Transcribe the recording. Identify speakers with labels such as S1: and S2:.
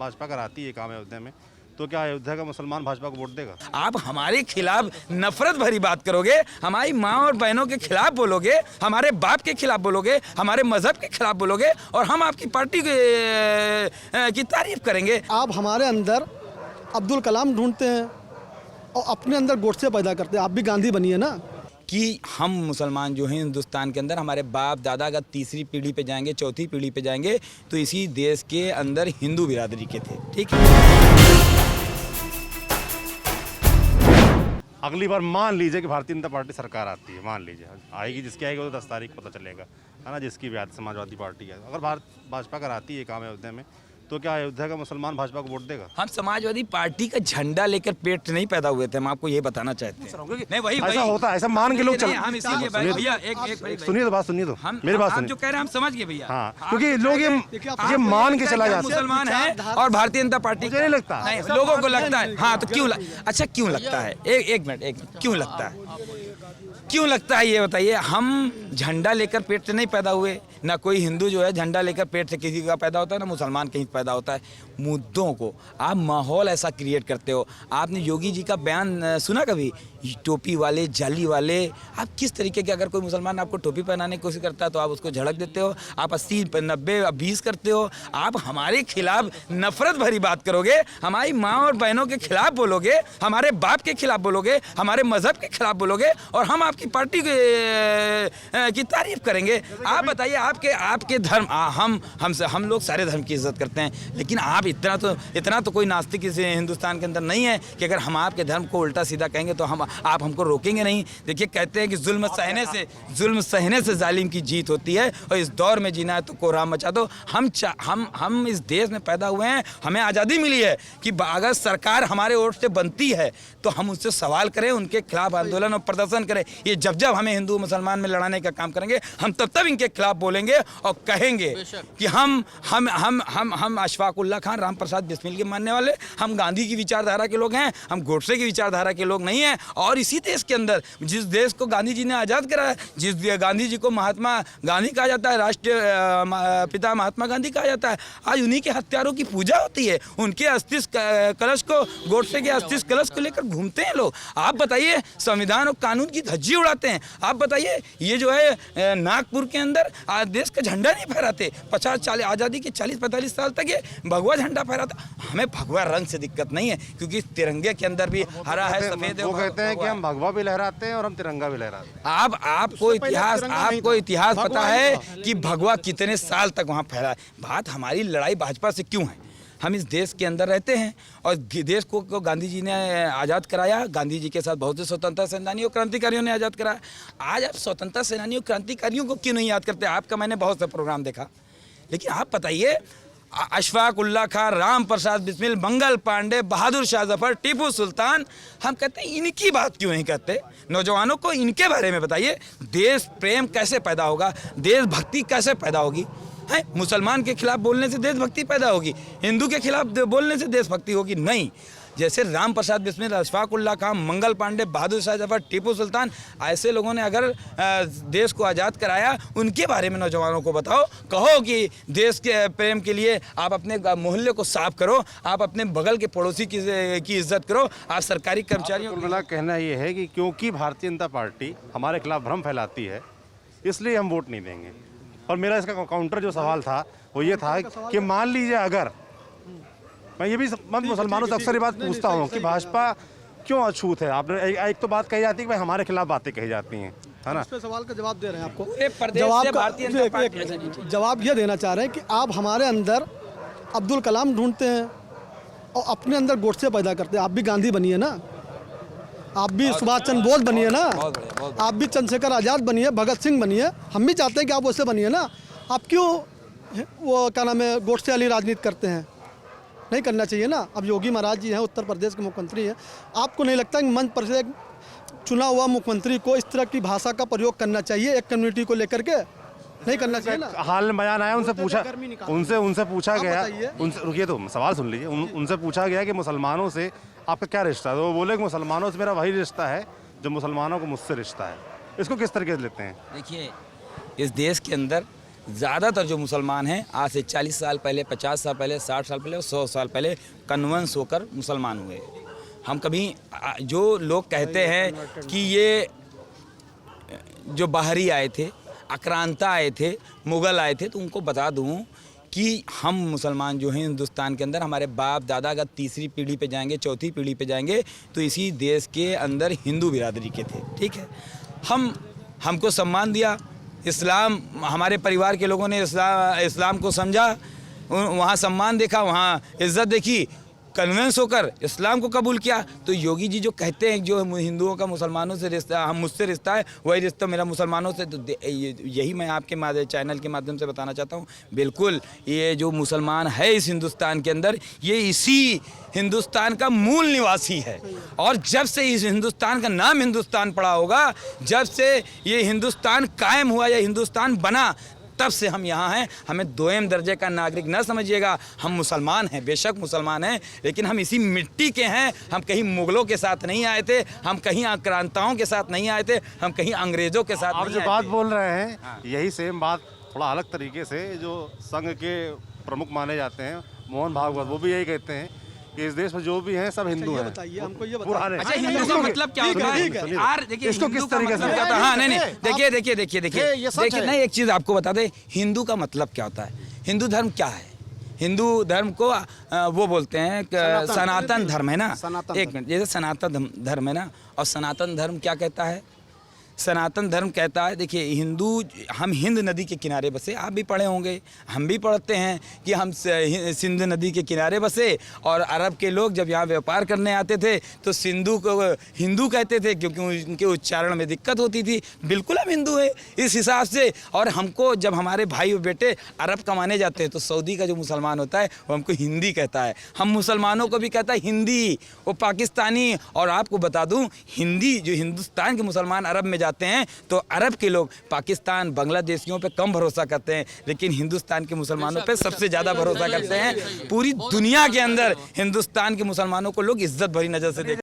S1: भाजपा कराती है काम अयोध्या में, तो क्या अयोध्या का मुसलमान भाजपा को वोट देगा?
S2: आप हमारे खिलाफ नफरत भरी बात करोगे, हमारी माँ और बहनों के खिलाफ बोलोगे, हमारे बाप के खिलाफ बोलोगे, हमारे मजहब के खिलाफ बोलोगे और हम आपकी पार्टी की तारीफ करेंगे।
S3: आप हमारे अंदर अब्दुल कलाम ढूंढते हैं और अपने अंदर गोडसे पैदा करते हैं। आप भी गांधी बनिए ना।
S2: कि हम मुसलमान जो हैं हिंदुस्तान के अंदर, हमारे बाप दादा का तीसरी पीढ़ी पे जाएंगे, चौथी पीढ़ी पे जाएंगे, तो इसी देश के अंदर हिंदू बिरादरी के थे। ठीक है,
S1: अगली बार मान लीजिए कि भारतीय जनता पार्टी सरकार आती है, मान लीजिए आएगी, जिसकी आएगी वो तो 10 तारीख पता चलेगा, है ना, जिसकी भी आती समाजवादी पार्टी है। अगर भाजपा कराती है काम अयोध्या में, तो क्या अयोध्या का मुसलमान भाजपा को वोट देगा?
S2: हम समाजवादी पार्टी का झंडा लेकर पेट नहीं पैदा हुए थे, हम आपको ये बताना चाहते हैं। नहीं वही
S1: ऐसा होता है, ऐसा मान के लोग चल।
S2: हम इसीलिए भैया
S1: सुनिए तो बात सुनिए तो मेरी बात सुनिए।
S2: जो कह रहे हैं हम समझ गए भैया।
S1: हाँ, क्योंकि लोग ये मान के चला जाता है
S2: मुसलमान है और भारतीय जनता पार्टी
S1: मुझे नहीं लगता,
S2: नहीं लोगों को लगता है। हाँ तो क्यों अच्छा क्यों लगता है? एक मिनट क्यों लगता है? क्यों लगता है ये बताइए। हम झंडा लेकर पेट से नहीं पैदा हुए, ना कोई हिंदू जो है झंडा लेकर पेट से किसी का पैदा होता है, ना मुसलमान कहीं पैदा होता है। मुद्दों को आप माहौल ऐसा क्रिएट करते हो। आपने योगी जी का बयान सुना कभी? टोपी वाले, जाली वाले, आप किस तरीके के, अगर कोई मुसलमान आपको टोपी पहनाने की कोशिश करता है तो आप उसको झड़क देते हो। आप 80, 90, 20 करते हो। आप हमारे खिलाफ नफरत भरी बात करोगे, हमारी माँ और बहनों के खिलाफ बोलोगे, हमारे बाप के खिलाफ बोलोगे, हमारे मजहब के खिलाफ बोलोगे और हम आपकी पार्टी की तारीफ करेंगे। आप बताइए, आपके धर्म, हम लोग सारे धर्म की इज्जत करते हैं, लेकिन आप इतना तो कोई नास्तिक इस हिंदुस्तान के अंदर नहीं है कि अगर हम आपके धर्म को उल्टा सीधा कहेंगे तो आप हमको रोकेंगे नहीं। देखिए, कहते हैं कि जुल्म सहने से जालिम की जीत होती है और इस दौर में जीना है तो कोहराम मचा दो। हम इस देश में पैदा हुए हैं, हमें आज़ादी मिली है कि अगर सरकार हमारे वोट से बनती है तो हम उससे सवाल करें, उनके खिलाफ आंदोलन और प्रदर्शन करें। ये जब हमें हिंदू मुसलमान में लड़ाने का काम करेंगे, हम तब इनके खिलाफ बोलेंगे और कहेंगे कि हम अशफाकुल्ला खान, राम प्रसाद बिस्मिल के मानने वाले, हम गांधी की विचारधारा के लोग हैं, हम गोडसे की विचारधारा के लोग नहीं हैं। और इसी देश के अंदर, जिस देश को गांधी जी ने आज़ाद कराया, जिस गांधी जी को महात्मा गांधी कहा जाता है, राष्ट्रीय पिता महात्मा गांधी कहा जाता है, आज उन्हीं के हत्यारों की पूजा होती है। उनके अस्थिस कलश को, गोडसे के अस्थिस कलश को लेकर घूमते हैं लोग। आप बताइए, संविधान और कानून की धज्जी उड़ाते हैं। आप बताइए, ये जो है नागपुर के अंदर देश का झंडा नहीं फहराते। 50-40 आज़ादी के 40-45 साल तक ये भगवा झंडा फहराता। हमें भगवा रंग से दिक्कत नहीं है, क्योंकि तिरंगे के अंदर भी हरा है, सफेद है।
S1: वो कहते हैं कि हम भगवा भी लहराते हैं और हम तिरंगा भी लहराते हैं।
S2: आपको इतिहास पता है कि भगवा कितने साल तक वहाँ फैला? बात हमारी लड़ाई भाजपा से क्यों है? हम इस देश के अंदर रहते हैं और देश को गांधी जी ने आज़ाद कराया। गांधी जी के साथ बहुत से स्वतंत्रता सेनानियों, क्रांतिकारियों ने आज़ाद कराया। आज आप स्वतंत्रता सेनानियों, क्रांतिकारियों को क्यों नहीं याद करते? आपका मैंने बहुत सा प्रोग्राम देखा, लेकिन आप बताइए, अशफाकुल्ला खान, राम प्रसाद बिस्मिल, मंगल पांडे, बहादुर शाह जफर, टीपू सुल्तान, हम कहते हैं इनकी बात क्यों नहीं करते? नौजवानों को इनके बारे में बताइए। देश प्रेम कैसे पैदा होगा? देशभक्ति कैसे पैदा होगी? है, मुसलमान के खिलाफ बोलने से देशभक्ति पैदा होगी, हिंदू के खिलाफ बोलने से देशभक्ति होगी? नहीं। जैसे राम प्रसाद बिस्मिल, अशफाकुल्ला खान, मंगल पांडे, बहादुर शाह जफर, टीपू सुल्तान, ऐसे लोगों ने अगर देश को आज़ाद कराया, उनके बारे में नौजवानों को बताओ। कहो कि देश के प्रेम के लिए आप अपने मोहल्ले को साफ करो, आप अपने बगल के पड़ोसी की इज्जत करो, आप सरकारी कर्मचारियों
S1: का कहना ये है कि क्योंकि भारतीय जनता पार्टी हमारे खिलाफ भ्रम फैलाती है, इसलिए हम वोट नहीं देंगे। और मेरा इसका काउंटर जो सवाल था वो ये था कि मान लीजिए, अगर मैं ये भी मुसलमानों से अक्सर ये बात पूछता हूँ कि भाजपा क्यों अछूत है। आपने एक तो बात कही जाती है कि भाई हमारे खिलाफ बातें कही जाती हैं, है ना?
S3: इस पे सवाल का जवाब दे रहे हैं आपको।
S2: जवाब
S3: ये देना चाह रहे हैं कि आप हमारे अंदर अब्दुल कलाम ढूंढते हैं और अपने अंदर गोडसे पैदा करते हैं। आप भी गांधी बनिए ना, आप भी सुभाष चंद्र बोस बनिए ना, आप भी चंद्रशेखर आज़ाद बनिए, भगत सिंह बनिए। हम भी चाहते हैं कि आप वैसे बनिए ना। आप क्यों वो क्या नाम है, गोडसे वाली राजनीति करते हैं? नहीं करना चाहिए ना। अब योगी महाराज जी हैं, उत्तर प्रदेश के मुख्यमंत्री हैं। आपको नहीं लगता कि मंच पर से एक चुना हुआ मुख्यमंत्री को इस तरह की भाषा का प्रयोग करना चाहिए एक कम्युनिटी को लेकर के? नहीं करना चाहिए ना।
S1: हाल में बयान आया, उनसे पूछा गया, रुकिए तो सवाल सुन लीजिए। उनसे पूछा गया कि मुसलमानों से आपका क्या रिश्ता है, तो वो बोले कि मुसलमानों से मेरा वही रिश्ता है जो मुसलमानों को मुझसे रिश्ता है। इसको किस तरीके से लेते हैं?
S2: देखिए, इस देश के अंदर ज़्यादातर जो मुसलमान हैं आज से 40 साल पहले, 50 साल पहले, 60 साल पहले और 100 साल पहले कन्वर्स होकर मुसलमान हुए। हम कभी जो लोग कहते हैं कि ये जो बाहरी आए थे, आक्रांता आए थे, मुग़ल आए थे, तो उनको बता दूं कि हम मुसलमान जो हैं हिंदुस्तान के अंदर, हमारे बाप दादा अगर तीसरी पीढ़ी पे जाएंगे, चौथी पीढ़ी पे जाएंगे, तो इसी देश के अंदर हिंदू बिरादरी के थे। ठीक है, हमको सम्मान दिया, इस्लाम, हमारे परिवार के लोगों ने इस्लाम को समझा, वहाँ सम्मान देखा, वहाँ इज़्ज़त देखी, कन्वेंस होकर इस्लाम को कबूल किया। तो योगी जी जो कहते हैं जो हिंदुओं का मुसलमानों से रिश्ता, हम मुझसे रिश्ता है वही रिश्ता मेरा मुसलमानों से, तो यही मैं आपके चैनल के माध्यम से बताना चाहता हूँ। बिल्कुल ये जो मुसलमान है इस हिंदुस्तान के अंदर, ये इसी हिंदुस्तान का मूल निवासी है। और जब से इस हिंदुस्तान का नाम हिंदुस्तान पड़ा होगा, जब से ये हिंदुस्तान कायम हुआ या हिंदुस्तान बना, तब से हम यहाँ हैं। हमें दोयम दर्जे का नागरिक न समझिएगा, हम मुसलमान हैं, बेशक मुसलमान हैं, लेकिन हम इसी मिट्टी के हैं। हम कहीं मुगलों के साथ नहीं आए थे, हम कहीं आक्रांताओं के साथ नहीं आए थे, हम कहीं अंग्रेज़ों के साथ
S1: आप
S2: नहीं
S1: जो
S2: आए
S1: बात
S2: थे।
S1: बोल रहे हैं यही सेम बात थोड़ा अलग तरीके से जो संघ के प्रमुख माने जाते हैं मोहन भागवत, वो भी यही कहते हैं कि इस देश में जो भी हैं सब हिंदू हैं।
S3: बताइए हमको, ये
S1: पुराने।
S2: अच्छा, हिंदू का मतलब क्या होता है? यार देखिए,
S1: इसको
S2: हिंदू
S1: किस
S2: का
S1: तरीके से
S2: मतलब क्या होता है? हाँ, नहीं देखिए
S1: ये सच है।
S2: नहीं, एक चीज़ आपको बता दें, हिंदू का मतलब क्या होता है? हिंदू धर्म क्या है? हिंदू धर्म को वो बोलते हैं सनातन धर्म, है ना? एक मिनट, जैसे सनातन धर्म है ना, और सनातन धर्म क्या कहता है? सनातन धर्म कहता है, देखिए हिंदू, हम हिंद नदी के किनारे बसे, आप भी पढ़े होंगे, हम भी पढ़ते हैं कि हम सिंधु नदी के किनारे बसे, और अरब के लोग जब यहाँ व्यापार करने आते थे तो सिंधु को हिंदू कहते थे क्योंकि उनके उच्चारण में दिक्कत होती थी। बिल्कुल हम हिंदू हैं इस हिसाब से। और हमको जब हमारे भाई और बेटे अरब कमाने जाते हैं तो सऊदी का जो मुसलमान होता है वो हमको हिंदी कहता है, हम मुसलमानों को भी कहता है हिंदी, वो पाकिस्तानी। और आपको बता दूँ, हिंदी जो हिंदुस्तान के मुसलमान अरब में जाते हैं तो अरब के लोग पाकिस्तान, बांग्लादेशियों पे कम भरोसा करते हैं, लेकिन हिंदुस्तान के मुसलमानों पे सबसे ज़्यादा भरोसा करते हैं। पूरी दुनिया के अंदर हिंदुस्तान के मुसलमानों को लोग इज्जत भरी नज़र से देखते हैं।